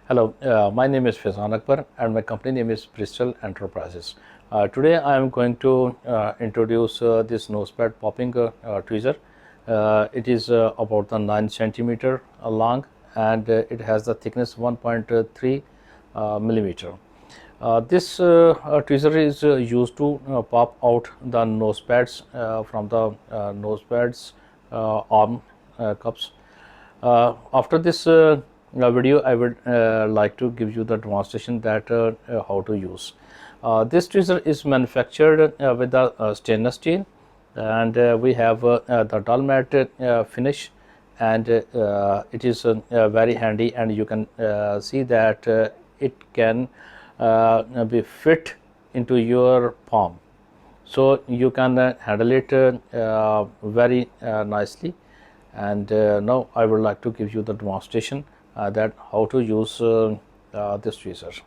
Hello, my name is Faizan Akbar and my company name is Bristol Enterprises. Today I am going to introduce this nosepad popping tweezer. It is about the 9 centimeter long and it has the thickness 1.3 millimeter. This tweezer is used to pop out the nosepads from the nosepads arm cups. After this video, I would like to give you the demonstration that how to use. This tweezer is manufactured with the stainless steel, and we have the dull matte finish, and it is very handy, and you can see that it can be fit into your palm, so you can handle it very nicely. And now I would like to give you the demonstration that how to use this tweezer.